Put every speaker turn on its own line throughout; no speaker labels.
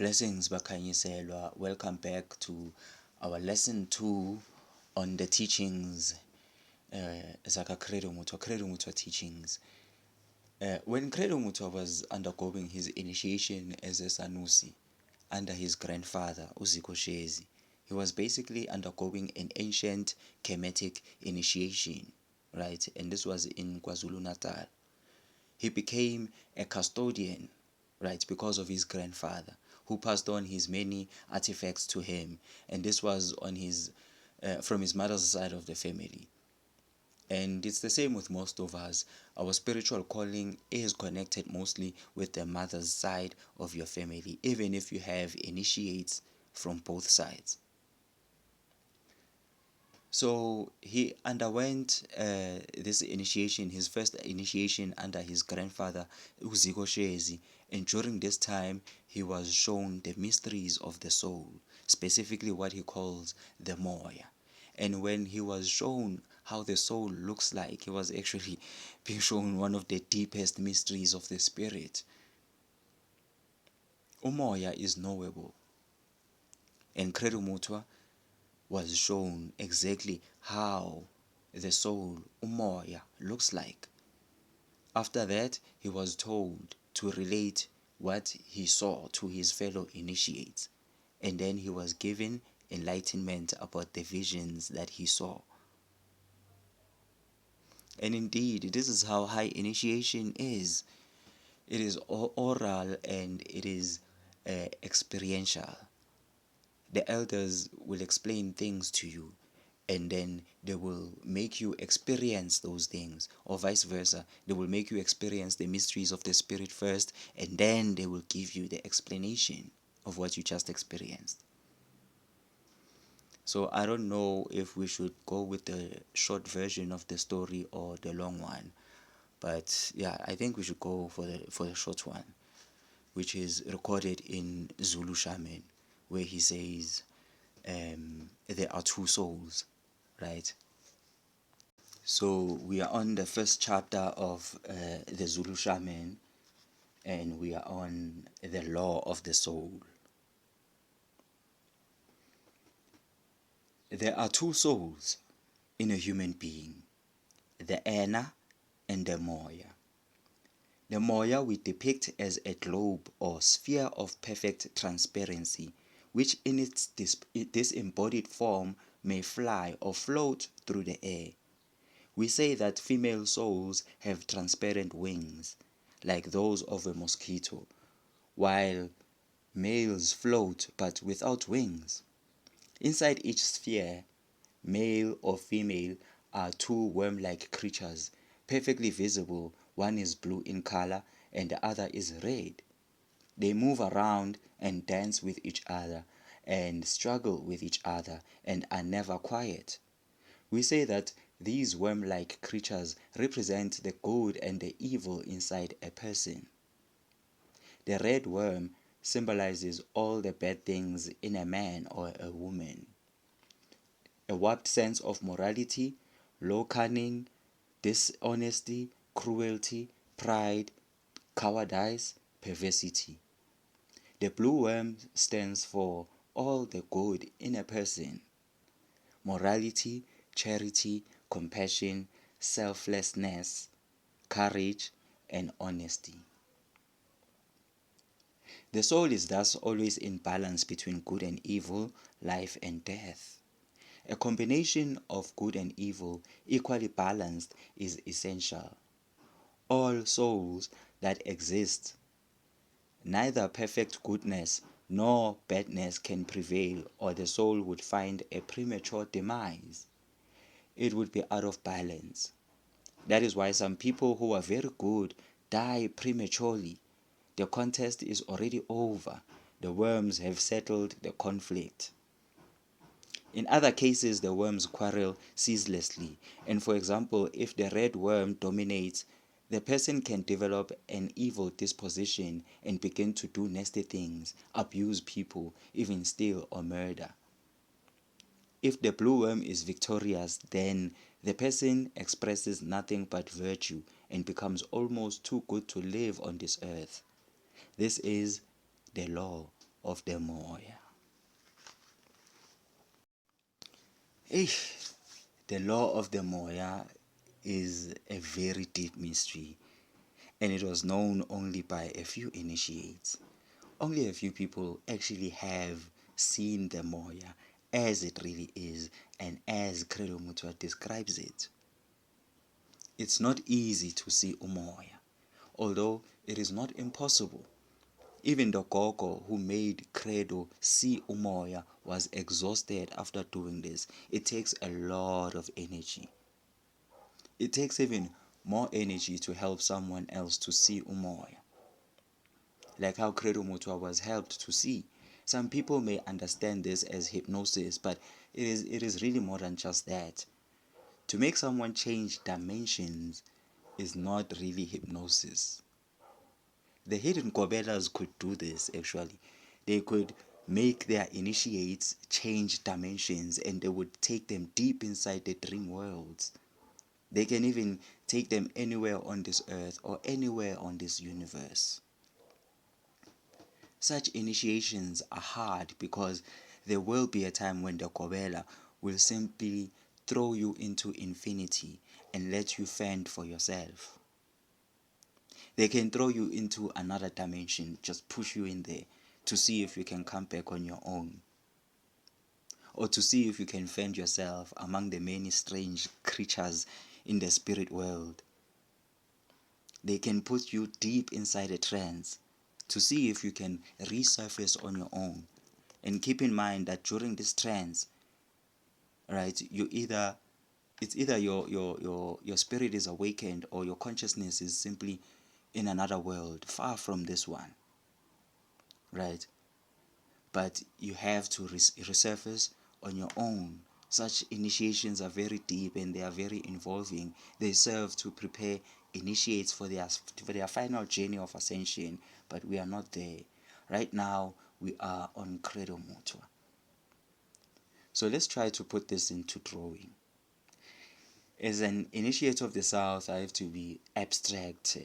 Blessings Bakanyiselwa. Welcome back to our lesson 2 on the teachings Zaka Credo Mutwa teachings. When Credo Mutwa was undergoing his initiation as a Sanusi under his grandfather Uziko Shezi, he was basically undergoing an ancient Kemetic initiation, right? And this was in KwaZulu Natal. He became a custodian, right, because of his grandfather, who passed on his many artifacts to him, and this was on his from his mother's side of the family. And it's the same with most of us. Our spiritual calling is connected mostly with the mother's side of your family, even if you have initiates from both sides. So he underwent this initiation, his first initiation under his grandfather Uziko Shezi, and during this time he was shown the mysteries of the soul, specifically what he calls the moya. And when he was shown how the soul looks like, he was actually being shown one of the deepest mysteries of the spirit. Umoya is knowable, and Credo Mutwa was shown exactly how the soul, umoya, looks like. After that, he was told to relate what he saw to his fellow initiates, and then he was given enlightenment about the visions that he saw. And indeed, this is how high initiation is. It is oral and it is experiential. The elders will explain things to you, and then they will make you experience those things, or vice versa. They will make you experience the mysteries of the spirit first, and then they will give you the explanation of what you just experienced. So I don't know if we should go with the short version of the story or the long one, but yeah, I think we should go for the short one, which is recorded in Zulu Shaman, where he says there are two souls, right? So we are on the first chapter of the Zulu Shaman, and we are on the law of the soul. There are two souls in a human being, the Ena and the Moya. The Moya we depict as a globe or sphere of perfect transparency, which in its disembodied form may fly or float through the air. We say that female souls have transparent wings, like those of a mosquito, while males float but without wings. Inside each sphere, male or female, are two worm-like creatures, perfectly visible. One is blue in color and the other is red. They move around and dance with each other and struggle with each other and are never quiet. We say that these worm-like creatures represent the good and the evil inside a person. The red worm symbolizes all the bad things in a man or a woman. A warped sense of morality, low cunning, dishonesty, cruelty, pride, cowardice, perversity. The blue worm stands for all the good in a person. Morality, charity, compassion, selflessness, courage, and honesty. The soul is thus always in balance between good and evil, life and death. A combination of good and evil, equally balanced, is essential. All souls that exist, neither perfect goodness nor badness can prevail, or the soul would find a premature demise. It would be out of balance. That is why some people who are very good die prematurely. The contest is already over. The worms have settled the conflict. In other cases, the worms quarrel ceaselessly, and for example, if the red worm dominates, the person can develop an evil disposition and begin to do nasty things, abuse people, even steal or murder. If the blue worm is victorious, then the person expresses nothing but virtue and becomes almost too good to live on this earth. This is the law of the Moya. Eh, the law of the Moya is a very deep mystery, and it was known only by a few initiates. Only a few people actually have seen the Moya as it really is and as Credo Mutwa describes it. It's not easy to see Umoya, although it is not impossible. Even the Gogo who made Credo see Umoya was exhausted after doing this. It takes a lot of energy. It takes even more energy to help someone else to see Umoya. Like how Credo Mutwa was helped to see. Some people may understand this as hypnosis, but it is really more than just that. To make someone change dimensions is not really hypnosis. The hidden Kobelas could do this actually. They could make their initiates change dimensions and they would take them deep inside the dream worlds. They can even take them anywhere on this earth or anywhere on this universe. Such initiations are hard because there will be a time when the Kobela will simply throw you into infinity and let you fend for yourself. They can throw you into another dimension, just push you in there to see if you can come back on your own. Or to see if you can fend yourself among the many strange creatures in the spirit world. They can put you deep inside a trance to see if you can resurface on your own. And keep in mind that during this trance, right, it's either your spirit is awakened or your consciousness is simply in another world, far from this one. Right? But you have to resurface on your own. Such initiations are very deep and they are very involving. They serve to prepare initiates for their final journey of ascension, but we are not there. Right now, we are on Credo Mutwa. So let's try to put this into drawing. As an initiate of the South, I have to be abstract.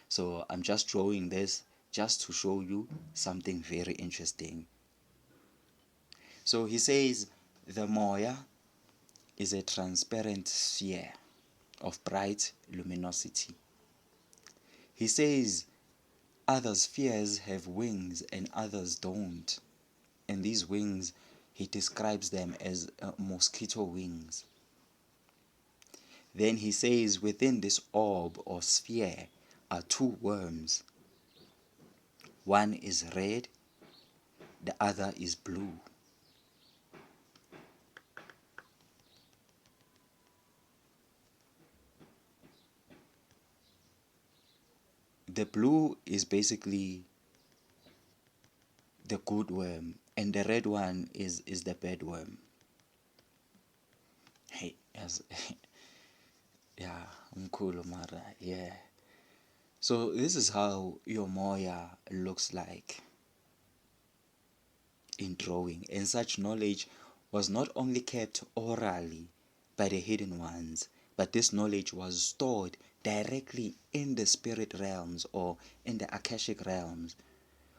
So I'm just drawing this just to show you something very interesting. So he says the Moya is a transparent sphere of bright luminosity. He says other spheres have wings and others don't. And these wings, he describes them as mosquito wings. Then he says within this orb or sphere are two worms. One is red, the other is blue. The blue is basically the good worm, and the red one is the bad worm. Hey, as yeah, umkhulu mara, yeah. So this is how your Moya looks like in drawing, and such knowledge was not only kept orally by the hidden ones, but this knowledge was stored directly in the spirit realms or in the Akashic realms.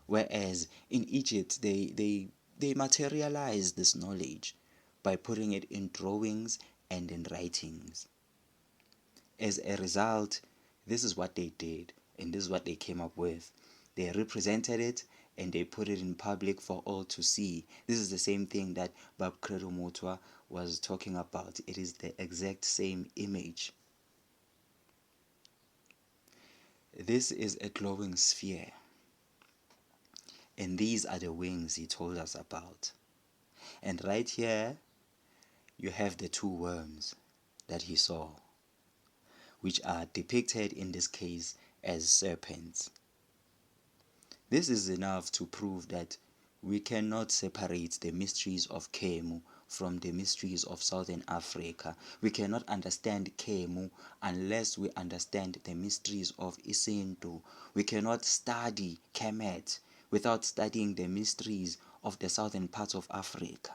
Whereas in Egypt, they materialized this knowledge by putting it in drawings and in writings. As a result, this is what they did, and this is what they came up with. They represented it and they put it in public for all to see. This is the same thing that Bab Credo Mutwa was talking about. It is the exact same image. This is a glowing sphere. And these are the wings he told us about. And right here, you have the two worms that he saw, which are depicted in this case as serpents. This is enough to prove that we cannot separate the mysteries of Kemu from the mysteries of Southern Africa. We cannot understand Kemu unless we understand the mysteries of Isintu. We cannot study Kemet without studying the mysteries of the southern parts of Africa.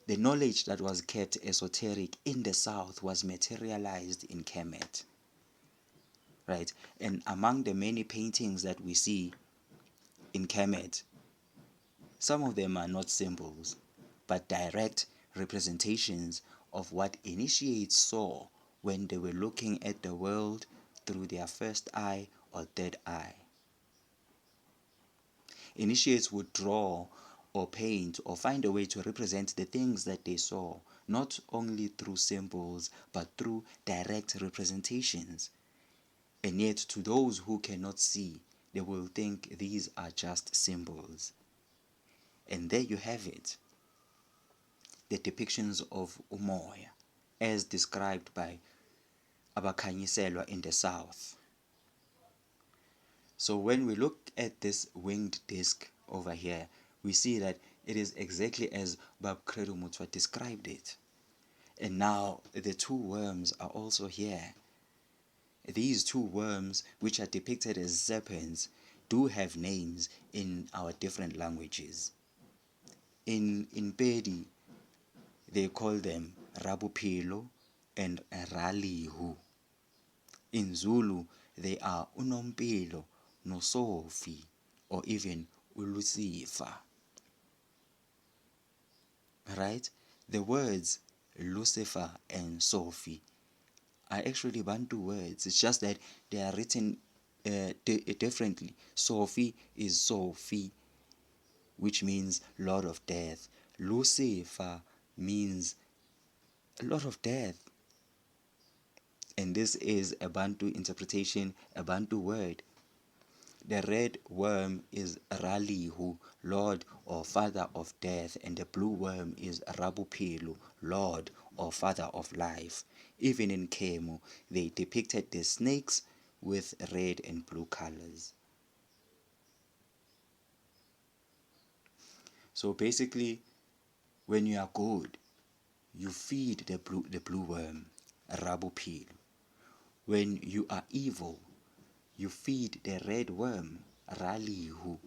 The knowledge that was kept esoteric in the south was materialized in Kemet. Right? And among the many paintings that we see in Kemet, some of them are not symbols, but direct representations of what initiates saw when they were looking at the world through their first eye or third eye. Initiates would draw or paint or find a way to represent the things that they saw, not only through symbols, but through direct representations. And yet, to those who cannot see, they will think these are just symbols. And there you have it, the depictions of umoya, as described by Abakhanyiselwa in the south. So when we look at this winged disc over here, we see that it is exactly as Bab Credo Mutwa described it. And now the two worms are also here. These two worms, which are depicted as serpents, do have names in our different languages. In Pedi, they call them Rabupilo and Ralihu. In Zulu, they are Unompilo, Nosofi, or even Ulusifa. Right? The words Lucifer and Sophie are actually Bantu words. It's just that they are written differently. Sophie is Sophie, which means Lord of Death. Lucifer means Lord of Death. And this is a Bantu interpretation, a Bantu word. The red worm is Ralihu, Lord or Father of Death, and the blue worm is Rabupilu, Lord or Father of Life. Even in Kemu, they depicted the snakes with red and blue colors. So basically, when you are good, you feed the blue worm, Rabupilu. When you are evil, you feed the red worm, Ralihu.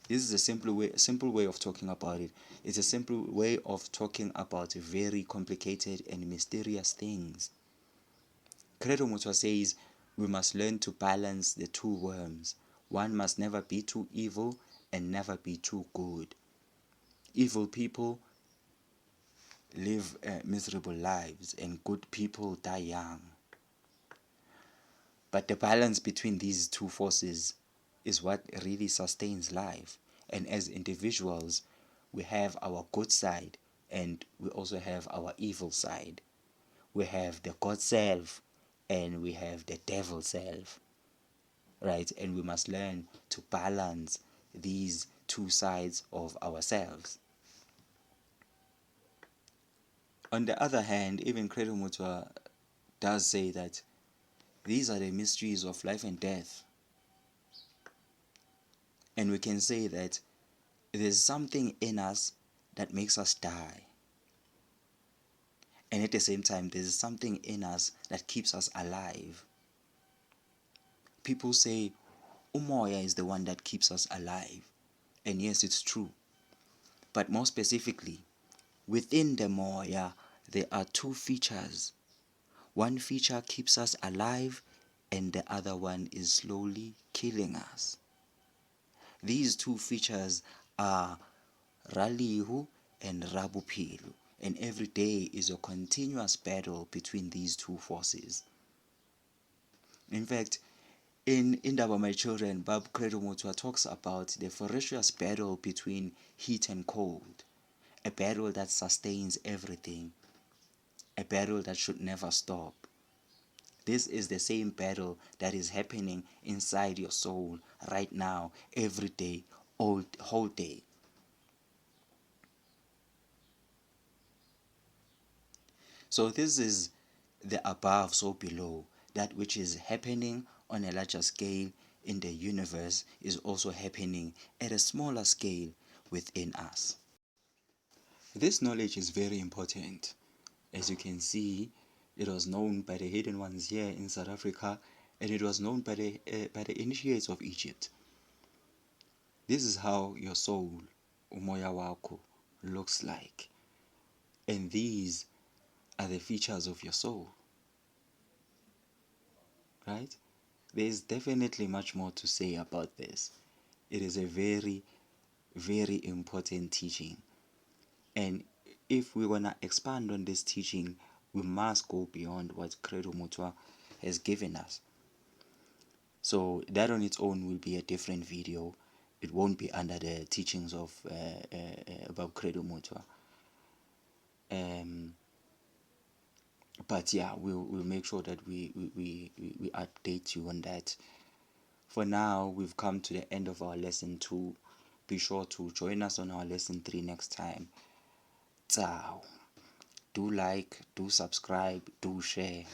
This is a simple way of talking about it. It's a simple way of talking about very complicated and mysterious things. Credo Mutwa says we must learn to balance the two worms. One must never be too evil and never be too good. Evil people live miserable lives and good people die young. But the balance between these two forces is what really sustains life. And as individuals, we have our good side and we also have our evil side. We have the God self and we have the devil self, right? And we must learn to balance these two sides of ourselves. On the other hand, even Credo Mutwa does say that these are the mysteries of life and death. And we can say that there's something in us that makes us die. And at the same time, there's something in us that keeps us alive. People say, Umoya is the one that keeps us alive. And yes, it's true. But more specifically, within the Moya, there are two features. One feature keeps us alive, and the other one is slowly killing us. These two features are Ralihu and Rabupilu, and every day is a continuous battle between these two forces. In fact, in Indaba My Children, Bab Credo Mutwa talks about the ferocious battle between heat and cold, a battle that sustains everything, a battle that should never stop. This is the same battle that is happening inside your soul right now, every day, whole day. So this is the above, so below. That which is happening on a larger scale in the universe is also happening at a smaller scale within us. This knowledge is very important. As you can see, it was known by the hidden ones here in South Africa, and it was known by the initiates of Egypt. This is how your soul, umoya wako, looks like. And these are the features of your soul. Right? There's definitely much more to say about this. It is a very, very important teaching. And if we're gonna expand on this teaching, we must go beyond what Credo Mutwa has given us. So that on its own will be a different video. It won't be under the teachings of about Credo Mutwa. But yeah, we'll make sure that we update you on that. For now, we've come to the end of our lesson 2. Be sure to join us on our lesson 3 next time. Ciao. Do like, do subscribe, do share.